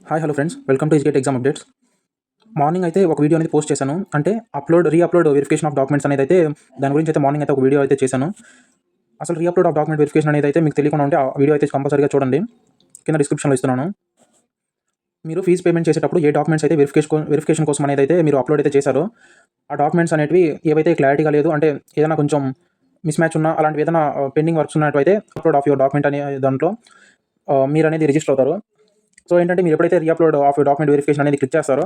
Hi hello friends, welcome to educate exam updates. Morning అయితే ఒక video అనేది post చేశాను. అంటే రీఅప్లోడ్ వెరిఫికేషన్ ఆఫ్ డాక్యుమెంట్స్ అనేది అయితే దాని గురించి అయితే మార్నింగ్ అయితే ఒక వీడియో అయితే చేశాను. అసలు రీఅప్లోడ్ ఆఫ్ డాక్యుమెంట్ వెరిఫికేషన్ అనేది అయితే మీకు తెలియకుండా ఉంటే ఆ వీడియో అయితే కంపల్సరీగా చూడండి. కింద డిస్క్రిప్షన్లో ఇస్తున్నాను. మీరు ఫీజు పేమెంట్ చేసేటప్పుడు ఏ డాక్యుమెంట్స్ అయితే వెరిఫికేషన్ కోసం అనేది అయితే మీరు అప్లోడ్ అయితే చేశారో ఆ డాక్యుమెంట్స్ అనేవి ఏవైతే క్లారిటీగా లేదు, అంటే ఏదైనా కొంచెం మిస్ మ్యాచ్ ఉన్నా, అలాంటివి ఏదైనా పెండింగ్ వర్క్స్ ఉన్నట్టయితే అప్లోడ్ ఆఫ్ యువర్ డాక్యుమెంట్ అనే దాంట్లో మీరు అనేది రిజిస్టర్ అవుతారు. సో ఏంటంటే మీరు ఎప్పుడైతే రీఅప్లోడ్ ఆఫ్ డాక్యుమెంట్ వెరిఫికేషన్ అనేది క్లిక్ చేస్తారో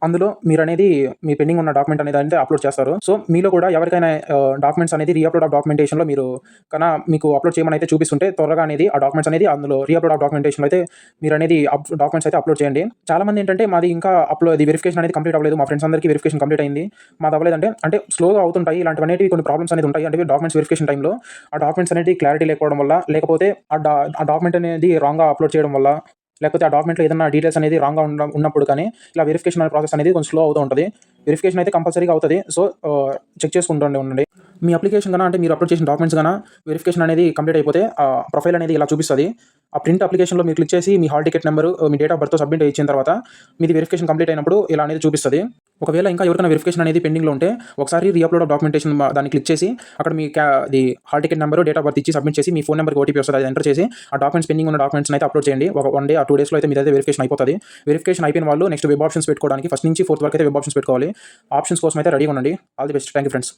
అందులో మీరు అనేది మీ పెండింగ్ ఉన్న డాక్యుమెంట్ అనేది అంటే అప్లోడ్ చేస్తారు. సో మీలో కూడా ఎవరికైనా డాక్యుమెంట్స్ అనేది రీఅప్లోడ్ ఆఫ్ డాక్యుమెంటేషన్లో మీరు మీకు అప్లోడ్ చేయమని అయితే చూపిస్తుంటే త్వరగా అనేది ఆ డాక్యుమెంట్స్ అనేది అందులో రీఅప్లోడ్ ఆఫ్ డాక్యుమెంటేషన్లో అయితే మీరు అనేది డాక్యుమెంట్స్ అయితే అప్లోడ్ చేయండి. చాలా మంది ఏంటంటే మాది ఇంకా అది వెరిఫికేషన్ అనేది కంప్లీట్ అవ్వలేదు, మా ఫ్రెండ్స్ అందరికీ వెరిఫికేషన్ కంప్లీట్ అయింది, మాది అవ్వలేదంటే అంటే స్లోగా అవుతుంటాయి. ఇలాంటివన్నీ కొన్ని ప్రాబ్లమ్స్ అనేది ఉంటాయి. అంటే డాక్యుమెంట్స్ వెరిఫికేషన్ టైంలో ఆ డాక్యుమెంట్స్ అనేది క్లారిటీ లేకపోవడం వల్ల, లేకపోతే ఆ డాక్యుమెంట్ అనేది రాంగ్గా అప్లోడ్ చేయడం వల్ల, లేకపోతే ఆ డాక్యుమెంట్‌లో ఏదైనా డీటెయిల్స్ అనేది రాంగ్‌గా ఉన్నప్పుడు కానీ ఇలా వెరిఫికేషన్ అనే ప్రాసెస్ అనేది కొంచెం స్లో అవుతూ ఉంటది. వెరిఫికేషన్ అయితే కంపల్సరీగా అవుతది. సో, చెక్ చేసుకుంటూ ఉండండి. మీ అప్లికేషన్ అంటే మీరు అప్లోడ్ చేసిన డాక్యుమెంట్స్ వెరిఫికేషన్ అనేది కంప్లీట్ అయిపోతే ప్రొఫైల్ అనేది ఇలా చూపిస్తది. ఆ ప్రింట్ అప్లికేషన్‌లో మీరు క్లిక్ చేసి మీ హాల్ టికెట్ నెంబరు, మీ డేట్ ఆఫ్ బర్త్‌తో సబ్మిట్ ఇచ్చిన తర్వాత మీది వెరిఫికేషన్ కంప్లీట్ అయినప్పుడు ఇలా అనేది చూపిస్తది. ఒకవేళ ఇంకా ఎవరికైనా వెరిఫికేషన్ అనేది పెండింగ్‌లో ఉంటే ఒకసారి రీఅప్లోడ్ ఆఫ్ డాక్యుమెంటేషన్ దాన్ని క్లిక్ చేసి అక్కడ మీ hall ticket number, date of birth ఇచ్చి సబ్మిట్ చేసి మీ ఫోన్ నెంబర్‌కి ఓటీపీ వస్తది. అది ఎంటర్ చేసి ఆ డాక్యుమెంట్స్ పెండింగ్ ఉన్న డాక్యుమెంట్స్‌ని అయితే అప్లోడ్ చేయండి. ఒక 1 డే ఆ 2 డేస్‌లో అయితే మీదైతే వెరిఫికేషన్ అయిపోతది. వెరిఫికేషన్ అయిపోయిన వాళ్ళు నెక్స్ట్ వెబ్ ఆప్షన్స్ పెట్టుకోవడానికి ఫస్ట్ నుంచి ఫోర్త్ వరకు అయితే వెబ్ ఆప్షన్స్ పెట్టుకోవాలి. ఆప్షన్స్ కోసం అయితే రెడీగా ఉండండి. All the best. Thank you friends.